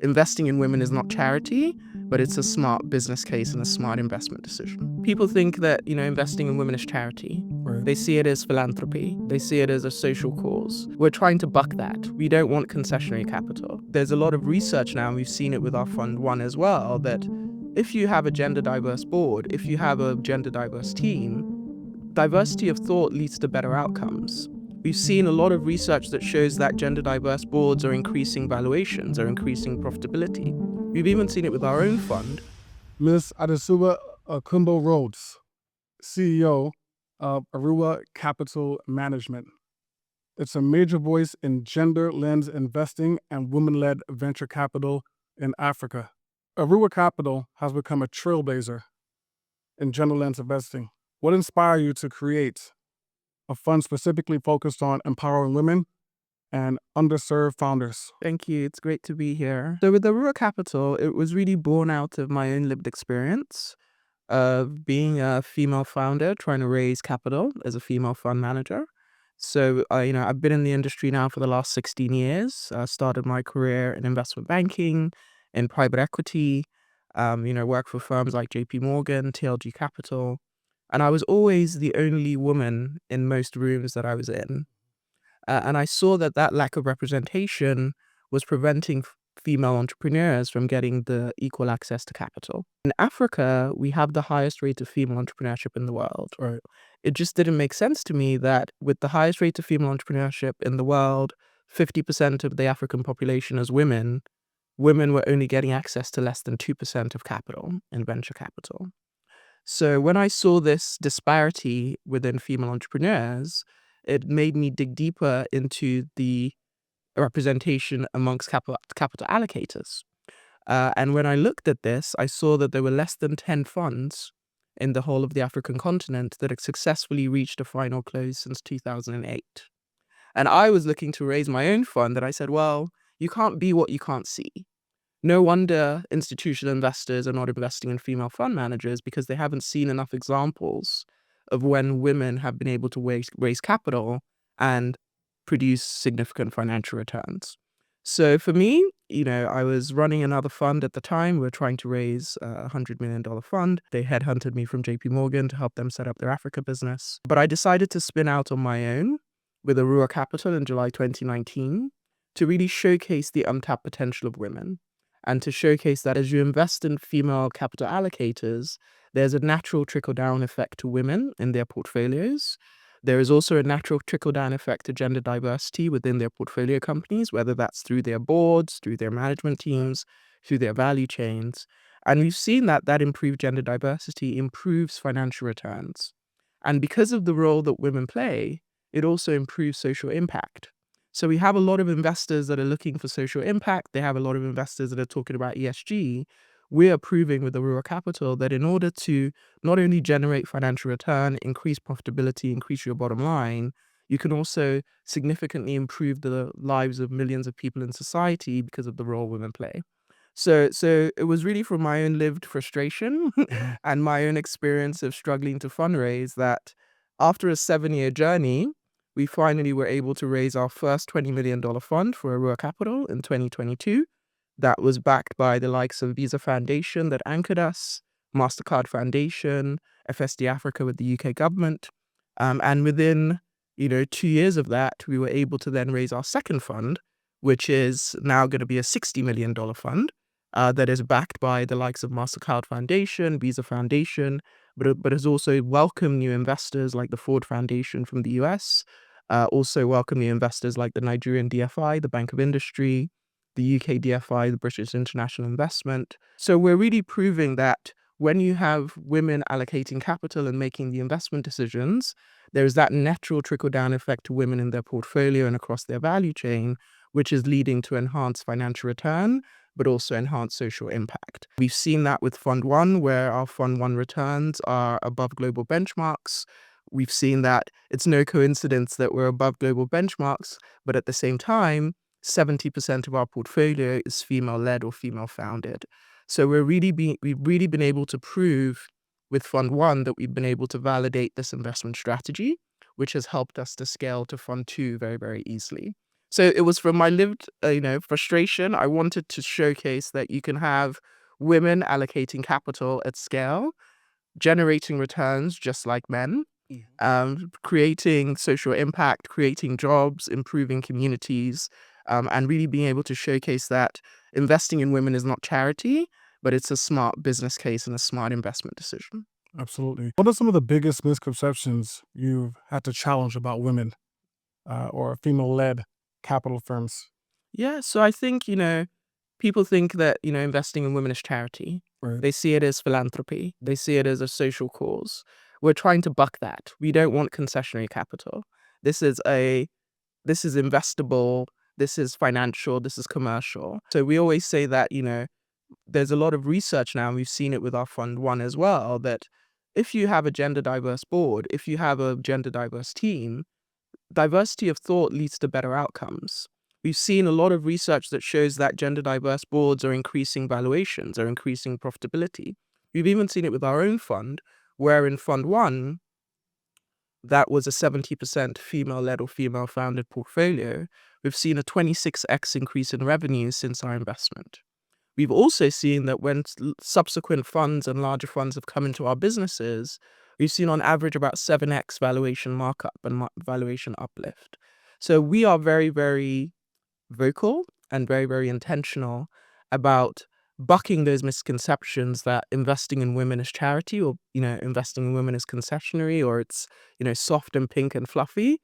investing in women is not charity, but it's a smart business case and a smart investment decision. People think that, investing in women is charity. Right. They see it as philanthropy. They see it as a social cause. We're trying to buck that. We don't want concessionary capital. There's a lot of research now, and we've seen it with our Fund 1 as well, that if you have a gender diverse board, if you have a gender diverse team, diversity of thought leads to better outcomes. We've seen a lot of research that shows that gender diverse boards are increasing valuations, are increasing profitability. We've even seen it with our own fund. Ms. Adesuwa Okunbo Rhodes, CEO of Aruwa Capital Management. It's a major voice in gender lens investing and women-led venture capital in Africa. Aruwa Capital has become a trailblazer in gender lens investing. What inspired you to create a fund specifically focused on empowering women and underserved founders? Thank you. It's great to be here. So with Aruwa Capital, it was really born out of my own lived experience of being a female founder, trying to raise capital as a female fund manager. So, I've been in the industry now for the last 16 years. I started my career in investment banking, in private equity, worked for firms like JP Morgan, TLG Capital. And I was always the only woman in most rooms that I was in. And I saw that lack of representation was preventing female entrepreneurs from getting the equal access to capital. In Africa, we have the highest rate of female entrepreneurship in the world. Right. It just didn't make sense to me that with the highest rate of female entrepreneurship in the world, 50% of the African population as women were only getting access to less than 2% of capital in venture capital. So when I saw this disparity within female entrepreneurs, it made me dig deeper into the representation amongst capital allocators. And when I looked at this, I saw that there were less than 10 funds in the whole of the African continent that had successfully reached a final close since 2008. And I was looking to raise my own fund, and I said, well, you can't be what you can't see. No wonder institutional investors are not investing in female fund managers, because they haven't seen enough examples of when women have been able to raise capital and produce significant financial returns. So for me, I was running another fund at the time. We were trying to raise a $100 million fund. They headhunted me from JP Morgan to help them set up their Africa business. But I decided to spin out on my own with Aruwa Capital in July 2019 to really showcase the untapped potential of women, and to showcase that as you invest in female capital allocators, there's a natural trickle-down effect to women in their portfolios. There is also a natural trickle-down effect to gender diversity within their portfolio companies, whether that's through their boards, through their management teams, through their value chains. And we've seen that improved gender diversity improves financial returns. And because of the role that women play, it also improves social impact. So we have a lot of investors that are looking for social impact. They have a lot of investors that are talking about ESG. We are proving with Aruwa Capital that in order to not only generate financial return, increase profitability, increase your bottom line, you can also significantly improve the lives of millions of people in society because of the role women play. So it was really from my own lived frustration and my own experience of struggling to fundraise that after a 7-year journey, we finally were able to raise our first $20 million fund for Aruwa Capital in 2022. That was backed by the likes of Visa Foundation that anchored us, MasterCard Foundation, FSD Africa with the UK government. And within 2 years of that, we were able to then raise our second fund, which is now going to be a $60 million fund that is backed by the likes of MasterCard Foundation, Visa Foundation, but has also welcomed new investors like the Ford Foundation from the US, also welcome new investors like the Nigerian DFI, the Bank of Industry, the UK DFI, the British International Investment. So we're really proving that when you have women allocating capital and making the investment decisions, there's that natural trickle-down effect to women in their portfolio and across their value chain, which is leading to enhanced financial return, but also enhanced social impact. We've seen that with Fund 1, where our Fund 1 returns are above global benchmarks. We've seen that it's no coincidence that we're above global benchmarks, but at the same time, 70% of our portfolio is female-led or female-founded. So we've really been able to prove with Fund 1 that we've been able to validate this investment strategy, which has helped us to scale to Fund 2 very, very easily. So it was from my lived, frustration. I wanted to showcase that you can have women allocating capital at scale, generating returns just like men, creating social impact, creating jobs, improving communities, and really being able to showcase that investing in women is not charity, but it's a smart business case and a smart investment decision. Absolutely. What are some of the biggest misconceptions you've had to challenge about women or female-led capital firms? Yeah, so I think, people think that, investing in women is charity. Right. They see it as philanthropy. They see it as a social cause. We're trying to buck that. We don't want concessionary capital. This is investable, this is financial, this is commercial. So we always say that, there's a lot of research now, and we've seen it with our Fund 1 as well, that if you have a gender diverse board, if you have a gender diverse team, diversity of thought leads to better outcomes. We've seen a lot of research that shows that gender diverse boards are increasing valuations, are increasing profitability. We've even seen it with our own fund, where in Fund 1, that was a 70% female-led or female-founded portfolio. We've seen a 26x increase in revenue since our investment. We've also seen that when subsequent funds and larger funds have come into our businesses, we've seen on average about 7x valuation markup and valuation uplift. So we are very, very vocal and very, very intentional about bucking those misconceptions that investing in women is charity, or, investing in women is concessionary, or it's, soft and pink and fluffy.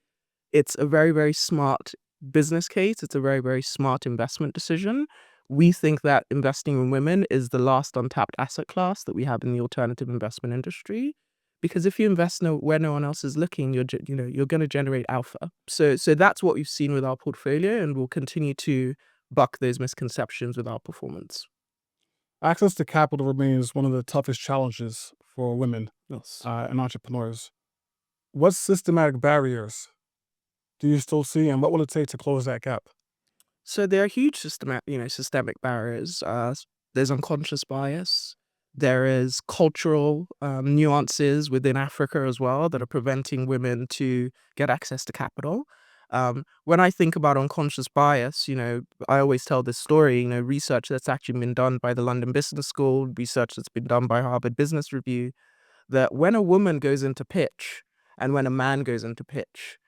It's a very, very smart business case. It's a very, very smart investment decision. We think that investing in women is the last untapped asset class that we have in the alternative investment industry. Because if you invest where no one else is looking, you're going to generate alpha. So that's what we've seen with our portfolio, and we'll continue to buck those misconceptions with our performance. Access to capital remains one of the toughest challenges for women Yes. and entrepreneurs. What systematic barriers do you still see, and what will it take to close that gap? So there are huge systemic barriers. There's unconscious bias. There is cultural nuances within Africa as well that are preventing women to get access to capital. When I think about unconscious bias, I always tell this story, research that's actually been done by the London Business School, research that's been done by Harvard Business Review, that when a woman goes into pitch and when a man goes into pitch,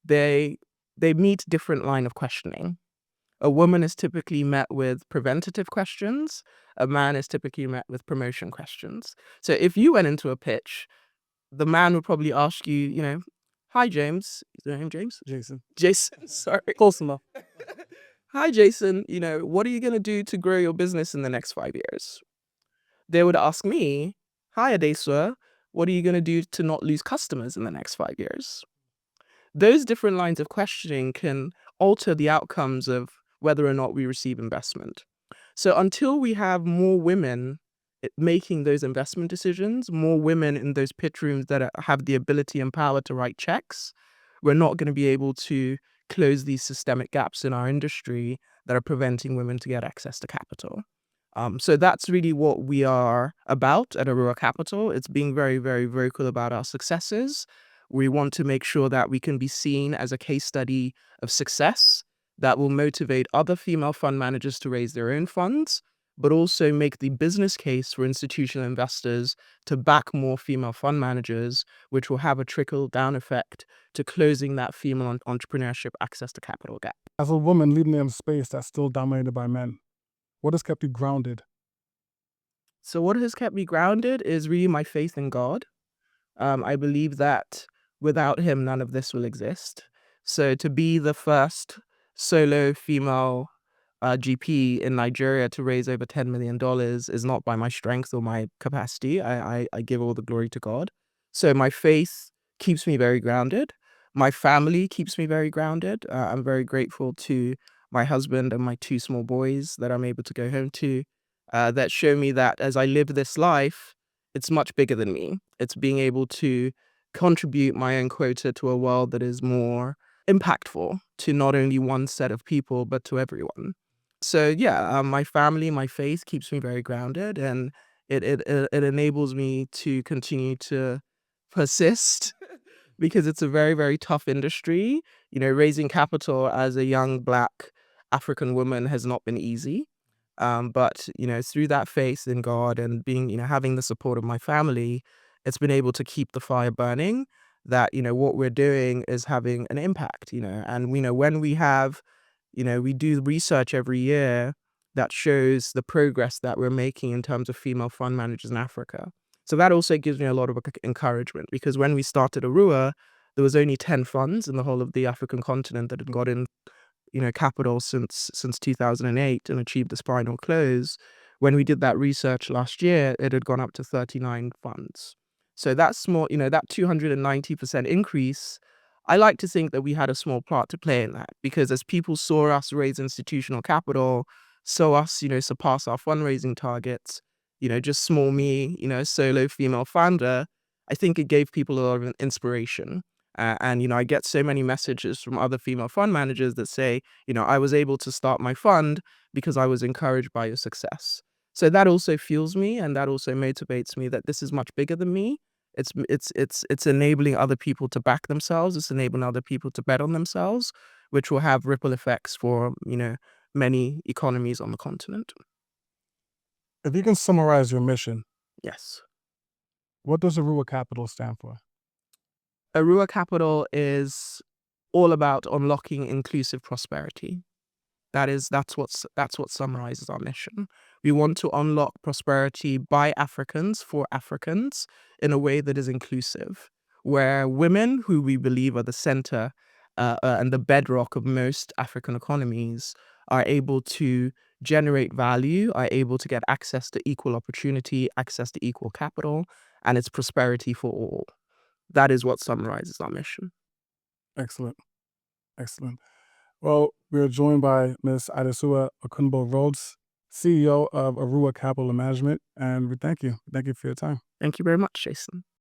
they meet different line of questioning. A woman is typically met with preventative questions. A man is typically met with promotion questions. So if you went into a pitch, the man would probably ask you, hi, James. Is your name James? Jason. Jason, sorry. Close enough. Hi, Jason. What are you going to do to grow your business in the next 5 years? They would ask me, hi, Adesuwa. What are you going to do to not lose customers in the next 5 years? Those different lines of questioning can alter the outcomes of whether or not we receive investment. So until we have more women making those investment decisions, more women in those pitch rooms that have the ability and power to write checks, we're not going to be able to close these systemic gaps in our industry that are preventing women to get access to capital. So that's really what we are about at Aruwa Capital. It's being very, very vocal about our successes. We want to make sure that we can be seen as a case study of success that will motivate other female fund managers to raise their own funds, but also make the business case for institutional investors to back more female fund managers, which will have a trickle-down effect to closing that female entrepreneurship access to capital gap. As a woman leading in a space that's still dominated by men, what has kept you grounded? So what has kept me grounded is really my faith in God. I believe that without him, none of this will exist. So to be the first solo female GP in Nigeria to raise over $10 million is not by my strength or my capacity. I give all the glory to God. So my faith keeps me very grounded. My family keeps me very grounded. I'm very grateful to my husband and my two small boys that I'm able to go home to, that show me that as I live this life, it's much bigger than me. It's being able to contribute my own quota to a world that is more impactful to not only one set of people, but to everyone. So yeah, my family, my faith keeps me very grounded, and it enables me to continue to persist because it's a very, very tough industry. Raising capital as a young Black African woman has not been easy. But through that faith in God and being, having the support of my family, it's been able to keep the fire burning. That what we're doing is having an impact. And when we do research every year that shows the progress that we're making in terms of female fund managers in Africa. So that also gives me a lot of encouragement, because when we started Aruwa, there was only 10 funds in the whole of the African continent that had gotten capital since 2008 and achieved the spinal close. When we did that research last year, it had gone up to 39 funds. So that's small, that 290% increase. I like to think that we had a small part to play in that, because as people saw us raise institutional capital, saw us, surpass our fundraising targets, just small me, solo female founder, I think it gave people a lot of inspiration. And I get so many messages from other female fund managers that say, I was able to start my fund because I was encouraged by your success. So that also fuels me, and that also motivates me that this is much bigger than me. It's enabling other people to back themselves. It's enabling other people to bet on themselves, which will have ripple effects for, many economies on the continent. If you can summarize your mission, Yes. what does Aruwa Capital stand for? Aruwa Capital is all about unlocking inclusive prosperity. That's what summarizes our mission. We want to unlock prosperity by Africans for Africans in a way that is inclusive, where women, who we believe are the center and the bedrock of most African economies, are able to generate value, are able to get access to equal opportunity, access to equal capital, and it's prosperity for all. That is what summarizes our mission. Excellent. Excellent. Well, we are joined by Ms. Adesuwa Okunbo Rhodes, CEO of Aruwa Capital Management, and we thank you. Thank you for your time. Thank you very much, Jason.